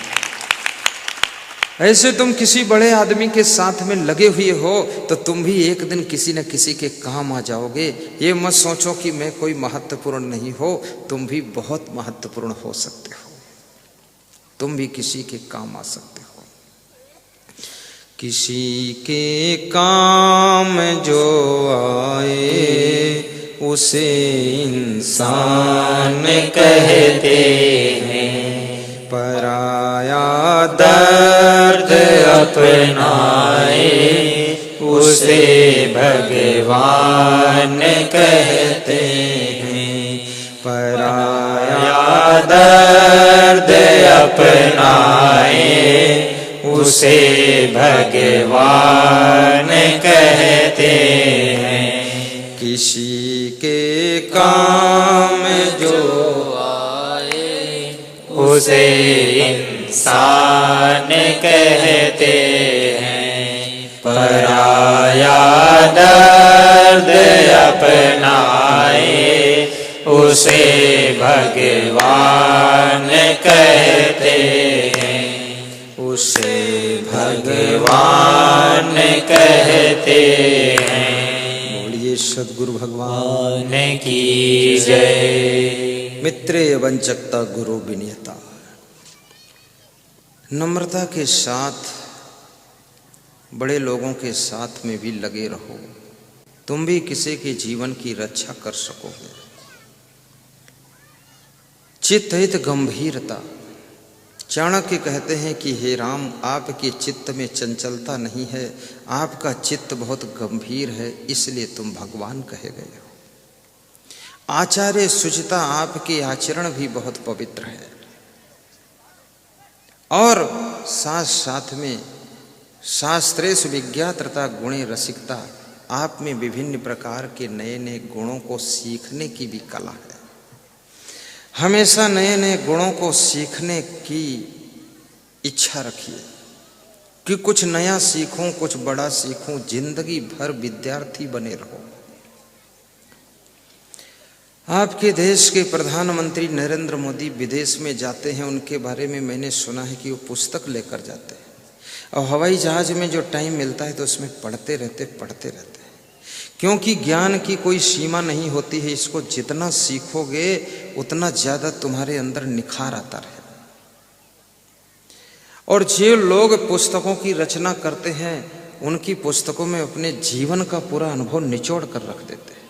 ऐसे तुम किसी बड़े आदमी के साथ में लगे हुए हो तो तुम भी एक दिन किसी न किसी के काम आ जाओगे। ये मत सोचो कि मैं कोई महत्वपूर्ण नहीं हो, तुम भी बहुत महत्वपूर्ण हो सकते हो, तुम भी किसी के काम आ सकते हो। किसी के काम जो आए उसे इंसान कहते हैं, पराया दर्द अपनाए उसे भगवान कहते हैं। पराया दर्द अपनाए उसे भगवान कहते हैं। किसी के काम जो उसे इंसान कहते हैं, पराया दर्द अपनाए उसे भगवान कहते हैं, उसे भगवान कहते हैं। बोलिए सद्गुरु भगवान की जय। मित्रेय वंचकता गुरु विनीयता। नम्रता के साथ बड़े लोगों के साथ में भी लगे रहो, तुम भी किसी के जीवन की रक्षा कर सकोगे। चित्तहित गंभीरता। चाणक्य कहते हैं कि हे राम, आपके चित्त में चंचलता नहीं है, आपका चित्त बहुत गंभीर है, इसलिए तुम भगवान कहे गए हो। आचार्य शुचिता, आपके आचरण भी बहुत पवित्र है और साथ साथ में शास्त्रेषु विज्ञात्रता गुणे रसिकता, आप में विभिन्न प्रकार के नए नए गुणों को सीखने की भी कला है। हमेशा नए नए गुणों को सीखने की इच्छा रखिए कि कुछ नया सीखूं, कुछ बड़ा सीखूं, जिंदगी भर विद्यार्थी बने रहो। आपके देश के प्रधानमंत्री नरेंद्र मोदी विदेश में जाते हैं, उनके बारे में मैंने सुना है कि वो पुस्तक लेकर जाते हैं और हवाई जहाज में जो टाइम मिलता है तो उसमें पढ़ते रहते हैं, क्योंकि ज्ञान की कोई सीमा नहीं होती है। इसको जितना सीखोगे उतना ज़्यादा तुम्हारे अंदर निखार आता रहे। और जो लोग पुस्तकों की रचना करते हैं उनकी पुस्तकों में अपने जीवन का पूरा अनुभव निचोड़ कर रख देते हैं।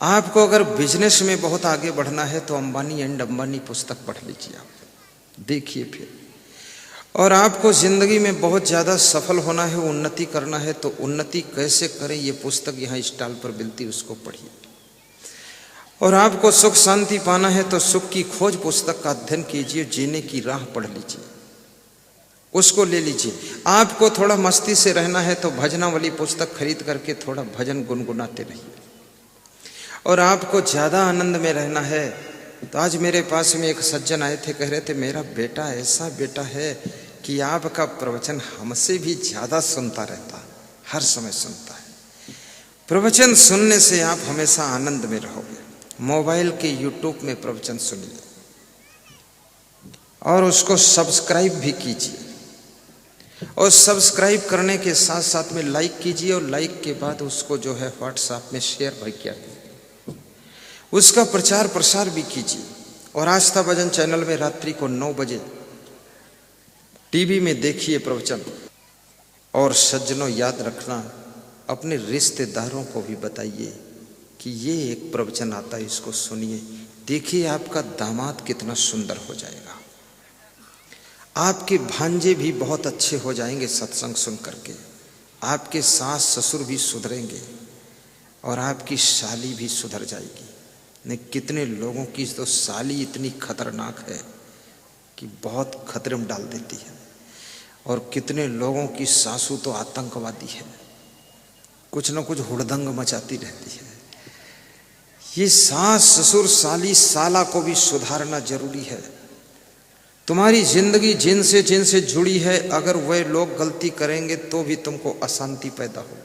आपको अगर बिजनेस में बहुत आगे बढ़ना है तो अंबानी एंड अंबानी पुस्तक पढ़ लीजिए, आप देखिए फिर। और आपको जिंदगी में बहुत ज़्यादा सफल होना है, उन्नति करना है, तो उन्नति कैसे करें ये पुस्तक यहाँ स्टॉल पर मिलती, उसको पढ़िए। और आपको सुख शांति पाना है तो सुख की खोज पुस्तक का अध्ययन कीजिए, जीने की राह पढ़ लीजिए, उसको ले लीजिए। आपको थोड़ा मस्ती से रहना है तो भजनावली पुस्तक खरीद करके थोड़ा भजन गुनगुनाते रहिए। और आपको ज़्यादा आनंद में रहना है तो आज मेरे पास में एक सज्जन आए थे, कह रहे थे मेरा बेटा ऐसा बेटा है कि आपका प्रवचन हमसे भी ज़्यादा सुनता रहता, हर समय सुनता है। प्रवचन सुनने से आप हमेशा आनंद में रहोगे। मोबाइल के यूट्यूब में प्रवचन सुनिए और उसको सब्सक्राइब भी कीजिए, और सब्सक्राइब करने के साथ साथ में लाइक कीजिए, और लाइक के बाद उसको जो है व्हाट्सएप में शेयर भी किया, उसका प्रचार प्रसार भी कीजिए। और आस्था भजन चैनल में रात्रि को 9 बजे टीवी में देखिए प्रवचन। और सज्जनों याद रखना, अपने रिश्तेदारों को भी बताइए कि ये एक प्रवचन आता है, इसको सुनिए, देखिए आपका दामाद कितना सुंदर हो जाएगा, आपके भांजे भी बहुत अच्छे हो जाएंगे सत्संग सुन करके, आपके सास ससुर भी सुधरेंगे और आपकी साली भी सुधर जाएगी। नहीं, कितने लोगों की तो साली इतनी खतरनाक है कि बहुत खतरे में डाल देती है, और कितने लोगों की सासू तो आतंकवादी है, कुछ न कुछ हुड़दंग मचाती रहती है। ये सास ससुर साली साला को भी सुधारना जरूरी है। तुम्हारी जिंदगी जिनसे जुड़ी है, अगर वे लोग गलती करेंगे तो भी तुमको अशांति पैदा हो।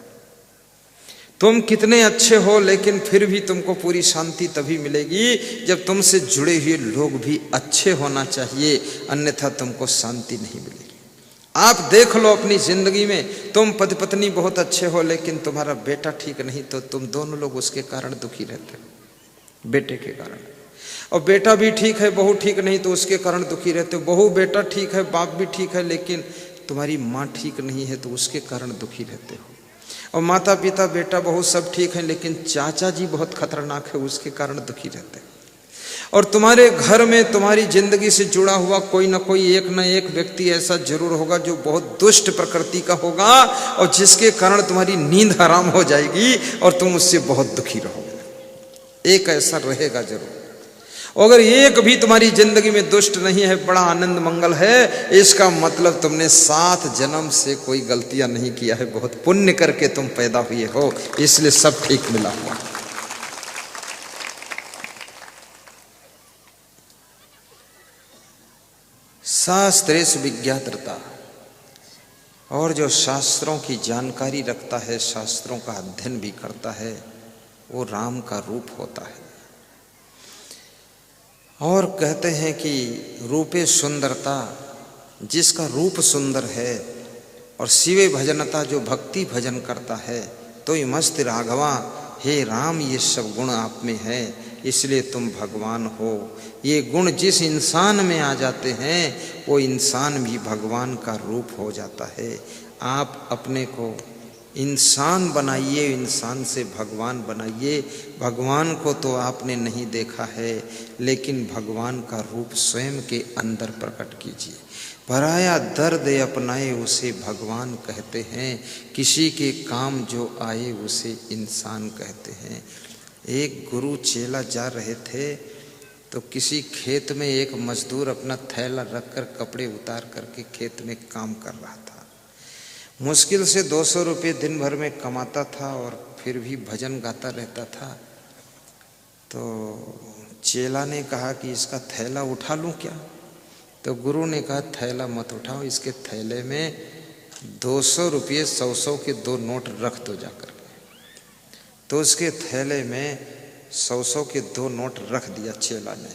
तुम कितने अच्छे हो लेकिन फिर भी तुमको पूरी शांति तभी मिलेगी जब तुमसे जुड़े हुए लोग भी अच्छे होना चाहिए, अन्यथा तुमको शांति नहीं मिलेगी। आप देख लो अपनी जिंदगी में, तुम पति पत्नी बहुत अच्छे हो लेकिन तुम्हारा बेटा ठीक नहीं तो तुम दोनों लोग उसके कारण दुखी रहते हो, बेटे के कारण। और बेटा भी ठीक है, बहू ठीक नहीं तो उसके कारण दुखी रहते हो। बहू बेटा ठीक है, बाप भी ठीक है, लेकिन तुम्हारी माँ ठीक नहीं है तो उसके कारण दुखी रहते हो। और माता पिता बेटा बहू सब ठीक है, लेकिन चाचा जी बहुत खतरनाक है, उसके कारण दुखी रहते हैं। और तुम्हारे घर में तुम्हारी जिंदगी से जुड़ा हुआ कोई ना कोई एक ना एक व्यक्ति ऐसा जरूर होगा जो बहुत दुष्ट प्रकृति का होगा, और जिसके कारण तुम्हारी नींद हराम हो जाएगी और तुम उससे बहुत दुखी रहोगे। एक ऐसा रहेगा जरूर। अगर एक भी तुम्हारी जिंदगी में दुष्ट नहीं है, बड़ा आनंद मंगल है, इसका मतलब तुमने 7 जन्म से कोई गलतियां नहीं किया है, बहुत पुण्य करके तुम पैदा हुए हो, इसलिए सब ठीक मिला हुआ। शास्त्रेश विज्ञातृता, और जो शास्त्रों की जानकारी रखता है, शास्त्रों का अध्ययन भी करता है, वो राम का रूप होता है। और कहते हैं कि रूपे सुंदरता, जिसका रूप सुंदर है, और शिवे भजनता, जो भक्ति भजन करता है, तो मस्त राघवा, हे राम ये सब गुण आप में है, इसलिए तुम भगवान हो। ये गुण जिस इंसान में आ जाते हैं वो इंसान भी भगवान का रूप हो जाता है। आप अपने को इंसान बनाइए, इंसान से भगवान बनाइए। भगवान को तो आपने नहीं देखा है, लेकिन भगवान का रूप स्वयं के अंदर प्रकट कीजिए। पराया दर्द अपनाए उसे भगवान कहते हैं, किसी के काम जो आए उसे इंसान कहते हैं। एक गुरु चेला जा रहे थे तो किसी खेत में एक मजदूर अपना थैला रखकर कपड़े उतार करके खेत में काम कर रहा था। मुश्किल से 200 रुपये दिन भर में कमाता था और फिर भी भजन गाता रहता था। तो चेला ने कहा कि इसका थैला उठा लूं क्या? तो गुरु ने कहा थैला मत उठाओ, इसके थैले में 200 रुपये 100 के 2 नोट रख दो जाकर के। तो उसके थैले में 100 के 2 नोट रख दिया चेला ने।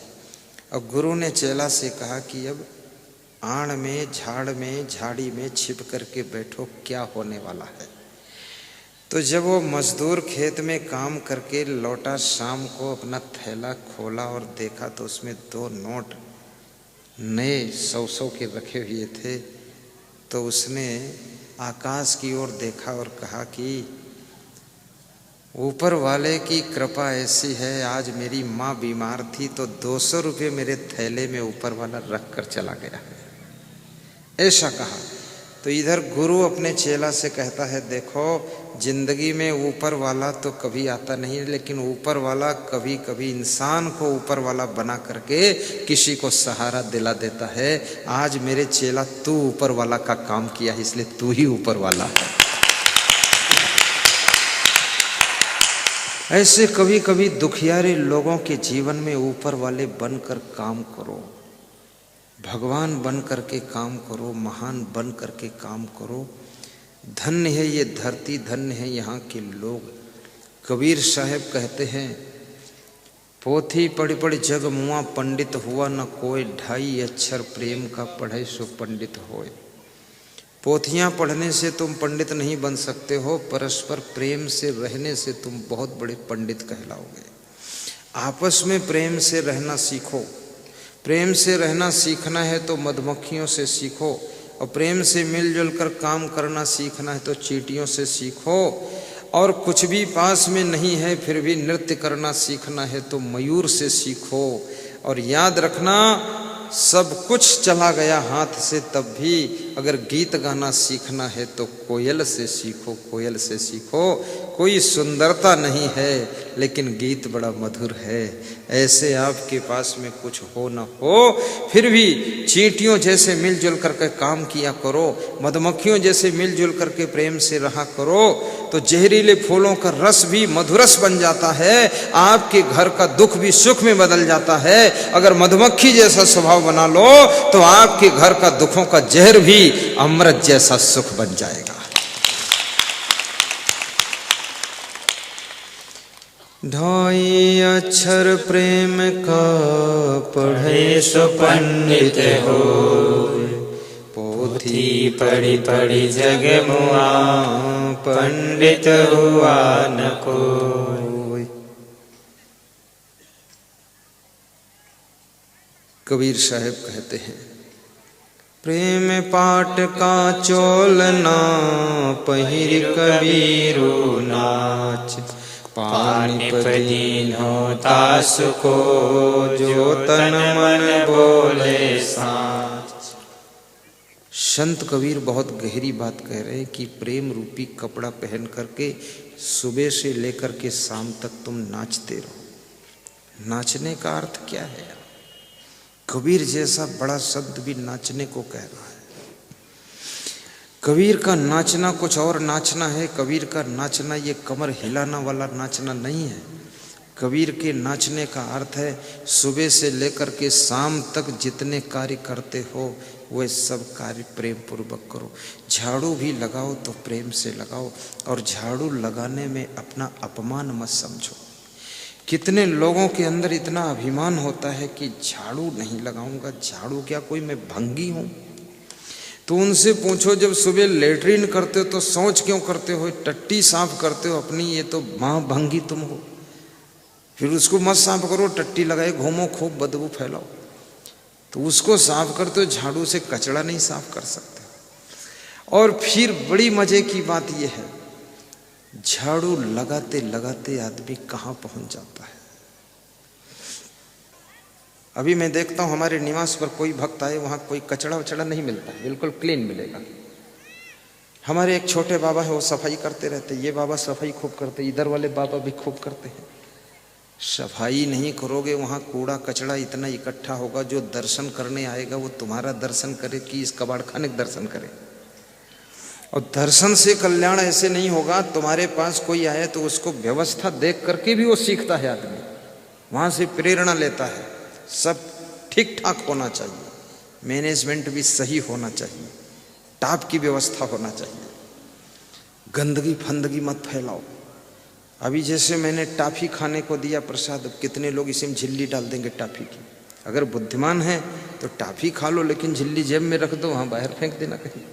और गुरु ने चेला से कहा कि अब आड़ में, झाड़ में, झाड़ी में छिप करके बैठो, क्या होने वाला है। तो जब वो मजदूर खेत में काम करके लौटा, शाम को अपना थैला खोला और देखा तो उसमें 2 नोट नए 100-100 के रखे हुए थे। तो उसने आकाश की ओर देखा और कहा कि ऊपर वाले की कृपा ऐसी है, आज मेरी माँ बीमार थी तो 200 रुपये मेरे थैले में ऊपर वाला रख कर चला गया, ऐसा कहा। तो इधर गुरु अपने चेला से कहता है, देखो जिंदगी में ऊपर वाला तो कभी आता नहीं, लेकिन ऊपर वाला कभी कभी इंसान को ऊपर वाला बना करके किसी को सहारा दिला देता है। आज मेरे चेला तू ऊपर वाला का काम किया, इसलिए तू ही ऊपर वाला है। ऐसे कभी कभी दुखियारे लोगों के जीवन में ऊपर वाले बनकर काम करो, भगवान बन करके काम करो, महान बन करके काम करो। धन्य है ये धरती, धन्य है यहाँ के लोग। कबीर साहब कहते हैं, पोथी पढ़ी पढ़ी जग मुआ, पंडित हुआ न कोई, 2.5 अक्षर प्रेम का पढ़े सो पंडित होए। पोथियाँ पढ़ने से तुम पंडित नहीं बन सकते हो, परस्पर प्रेम से रहने से तुम बहुत बड़े पंडित कहलाओगे। आपस में प्रेम से रहना सीखो। प्रेम से रहना सीखना है तो मधुमक्खियों से सीखो, और प्रेम से मिलजुल कर काम करना सीखना है तो चींटियों से सीखो। और कुछ भी पास में नहीं है फिर भी नृत्य करना सीखना है तो मयूर से सीखो। और याद रखना, सब कुछ चला गया हाथ से तब भी अगर गीत गाना सीखना है तो कोयल से सीखो, कोयल से सीखो। कोई सुंदरता नहीं है लेकिन गीत बड़ा मधुर है। ऐसे आपके पास में कुछ हो न हो फिर भी चींटियों जैसे मिलजुल करके काम किया करो, मधुमक्खियों जैसे मिलजुल करके प्रेम से रहा करो, तो जहरीले फूलों का रस भी मधुरस बन जाता है। आपके घर का दुख भी सुख में बदल जाता है। अगर मधुमक्खी जैसा स्वभाव बना लो तो आपके घर का दुखों का जहर भी अमृत जैसा सुख बन जाएगा। ढाई अक्षर प्रेम का पढ़े सो पंडित हो, पोथी पढ़ी पढ़ी जग मुआ, पंडित हुआ न कोई। कबीर साहब कहते हैं, प्रेम पाट का चोलना, पहिर कबीरू नाच, पानिप दीन्हो तासु को, जो तन मन बोले साच। संत कबीर बहुत गहरी बात कह रहे हैं कि प्रेम रूपी कपड़ा पहन करके सुबह से लेकर के शाम तक तुम नाचते रहो। नाचने का अर्थ क्या है? कबीर जैसा बड़ा संत भी नाचने को कह रहा है। कबीर का नाचना कुछ और नाचना है। कबीर का नाचना ये कमर हिलाना वाला नाचना नहीं है। कबीर के नाचने का अर्थ है सुबह से लेकर के शाम तक जितने कार्य करते हो वे सब कार्य प्रेम पूर्वक करो। झाड़ू भी लगाओ तो प्रेम से लगाओ, और झाड़ू लगाने में अपना अपमान मत समझो। कितने लोगों के अंदर इतना अभिमान होता है कि झाड़ू नहीं लगाऊंगा, झाड़ू क्या कोई मैं भंगी हूं? तो उनसे पूछो, जब सुबह लेटरिन करते हो तो शौच क्यों करते हो? टट्टी साफ करते हो अपनी, ये तो मां भंगी तुम हो। फिर उसको मत साफ करो, टट्टी लगाए घूमो, खूब बदबू फैलाओ। तो उसको साफ करते हो, झाड़ू से कचड़ा नहीं साफ कर सकते। और फिर बड़ी मजे की बात यह है, झाड़ू लगाते लगाते आदमी कहाँ पहुंच जाता है। अभी मैं देखता हूं हमारे निवास पर कोई भक्त आए, वहां कोई कचड़ा वचड़ा नहीं मिलता, बिल्कुल क्लीन मिलेगा। हमारे एक छोटे बाबा है, वो सफाई करते रहते। ये बाबा सफाई खूब करते, इधर वाले बाबा भी खूब करते हैं। सफाई नहीं करोगे वहां कूड़ा कचड़ा इतना इकट्ठा होगा, जो दर्शन करने आएगा वो तुम्हारा दर्शन करे कि इस कबाड़ खाने का दर्शन करे। और दर्शन से कल्याण ऐसे नहीं होगा, तुम्हारे पास कोई आए तो उसको व्यवस्था देख करके भी वो सीखता है आदमी, वहां से प्रेरणा लेता है। सब ठीक ठाक होना चाहिए, मैनेजमेंट भी सही होना चाहिए, टाप की व्यवस्था होना चाहिए। गंदगी फंदगी मत फैलाओ। अभी जैसे मैंने टाफी खाने को दिया प्रसाद, कितने लोग इसे में झिल्ली डाल देंगे टाफी की। अगर बुद्धिमान है तो टाफी खा लो, लेकिन झिल्ली जेब में रख दो, वहां बाहर फेंक देना कहीं।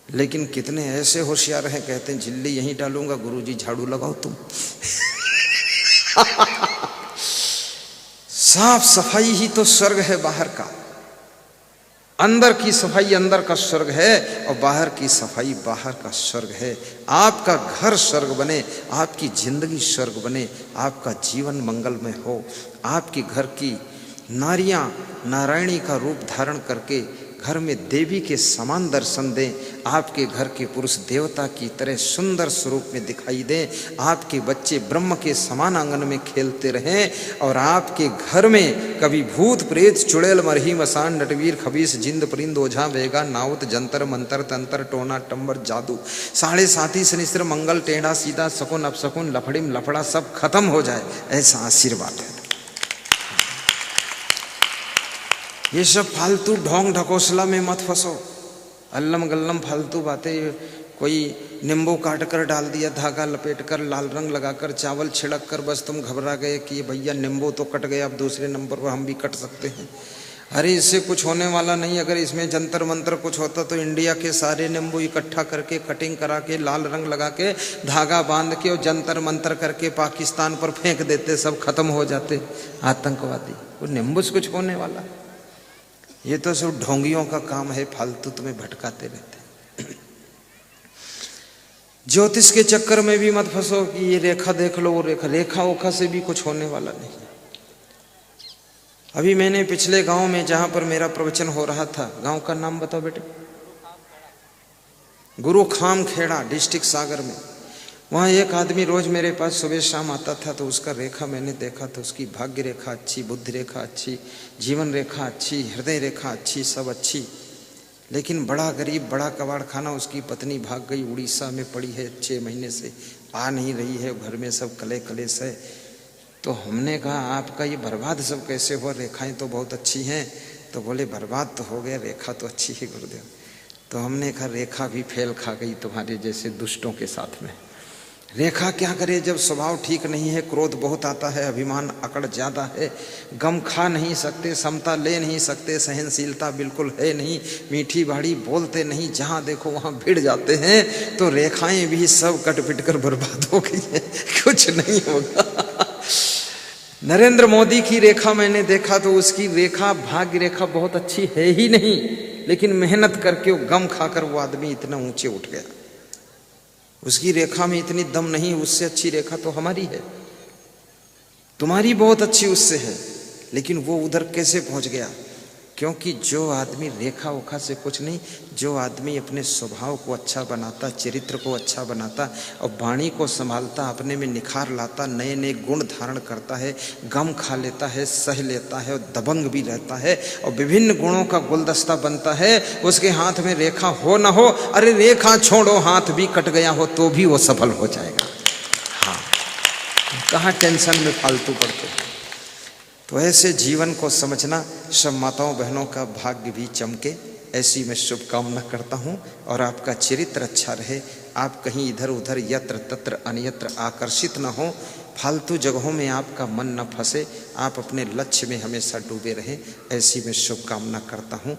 लेकिन कितने ऐसे होशियार हैं, कहते हैं झिल्ली यहीं डालूंगा, गुरुजी झाड़ू लगाओ तुम। साफ सफाई ही तो स्वर्ग है बाहर का। अंदर की सफाई अंदर का स्वर्ग है और बाहर की सफाई बाहर का स्वर्ग है। आपका घर स्वर्ग बने, आपकी जिंदगी स्वर्ग बने, आपका जीवन मंगलमय हो, आपके घर की नारियां नारायणी का रूप धारण करके घर में देवी के समान दर्शन दें, आपके घर के पुरुष देवता की तरह सुंदर स्वरूप में दिखाई दें, आपके बच्चे ब्रह्म के समान आंगन में खेलते रहें और आपके घर में कभी भूत प्रेत चुड़ैल मरही मसान नटवीर खबीस जिंद परिंद ओझा वेगा नाउत जंतर मंतर तंत्र टोना टंबर जादू साढ़े साथी सनिश्र मंगल टेढ़ा सीधा शकुन अपशकुन लफड़िम लफड़ा सब खत्म हो जाए, ऐसा आशीर्वाद है। ये सब फालतू ढोंग ढकोसला में मत फंसो, अल्लम गल्लम फालतू बातें। कोई नींबू काट कर डाल दिया, धागा लपेट कर, लाल रंग लगाकर, चावल छिड़क कर, बस तुम घबरा गए कि ये भैया नींबू तो कट गए, अब दूसरे नंबर पर हम भी कट सकते हैं। अरे इससे कुछ होने वाला नहीं। अगर इसमें जंतर मंतर कुछ होता तो इंडिया के सारे नींबू इकट्ठा करके कटिंग करा के लाल रंग लगा के धागा बांध के और जंतर मंतर करके पाकिस्तान पर फेंक देते, सब खत्म हो जाते आतंकवादी। वो नींबू से कुछ होने वाला? ये तो सब ढोंगियों का काम है, फालतू तुम्हें भटकाते रहते। ज्योतिष के चक्कर में भी मत फंसो कि ये रेखा देख लो, वो रेखा ओखा से भी कुछ होने वाला नहीं। अभी मैंने पिछले गांव में जहां पर मेरा प्रवचन हो रहा था, गांव का नाम बताओ बेटे, गुरु खाम खेड़ा, डिस्ट्रिक्ट सागर में। वहाँ एक आदमी रोज मेरे पास सुबह शाम आता था, तो उसका रेखा मैंने देखा तो उसकी भाग्य रेखा अच्छी, बुद्धि रेखा अच्छी, जीवन रेखा अच्छी, हृदय रेखा अच्छी, सब अच्छी। लेकिन बड़ा गरीब, बड़ा कबाड़ खाना, उसकी पत्नी भाग गई, उड़ीसा में पड़ी है 6 महीने से, आ नहीं रही है, घर में सब कले कलेश है। तो हमने कहा आपका ये बर्बाद सब कैसे हुआ, रेखाएं तो बहुत अच्छी हैं। तो बोले बर्बाद तो हो गया, रेखा तो अच्छी है गुरुदेव। तो हमने कहा रेखा भी फेल खा गई तुम्हारे जैसे दुष्टों के साथ में। रेखा क्या करे जब स्वभाव ठीक नहीं है, क्रोध बहुत आता है, अभिमान अकड़ ज्यादा है, गम खा नहीं सकते, समता ले नहीं सकते, सहनशीलता बिल्कुल है नहीं, मीठी बाड़ी बोलते नहीं, जहाँ देखो वहाँ भिड़ जाते हैं। तो रेखाएं भी सब कट पिट कर बर्बाद हो गई है, कुछ नहीं होगा। नरेंद्र मोदी की रेखा मैंने देखा तो उसकी रेखा भाग्य रेखा बहुत अच्छी है ही नहीं, लेकिन मेहनत करके वो गम खाकर वो आदमी इतना ऊंचे उठ गया। उसकी रेखा में इतनी दम नहीं, उससे अच्छी रेखा तो हमारी है, तुम्हारी बहुत अच्छी उससे है, लेकिन वो उधर कैसे पहुंच गया? क्योंकि जो आदमी रेखा उखा से कुछ नहीं, जो आदमी अपने स्वभाव को अच्छा बनाता, चरित्र को अच्छा बनाता और वाणी को संभालता, अपने में निखार लाता, नए नए गुण धारण करता है, गम खा लेता है, सह लेता है और दबंग भी रहता है और विभिन्न गुणों का गुलदस्ता बनता है, उसके हाथ में रेखा हो ना हो, अरे रेखा छोड़ो, हाथ भी कट गया हो तो भी वो सफल हो जाएगा। हाँ, कहाँ टेंशन में फालतू पड़ते हैं। तो ऐसे जीवन को समझना, सब माताओं बहनों का भाग्य भी चमके, ऐसी मैं शुभकामना करता हूँ। और आपका चरित्र अच्छा रहे, आप कहीं इधर उधर यत्र तत्र अन्यत्र आकर्षित न हो, फालतू जगहों में आपका मन न फंसे, आप अपने लक्ष्य में हमेशा डूबे रहें, ऐसी मैं शुभकामना करता हूँ।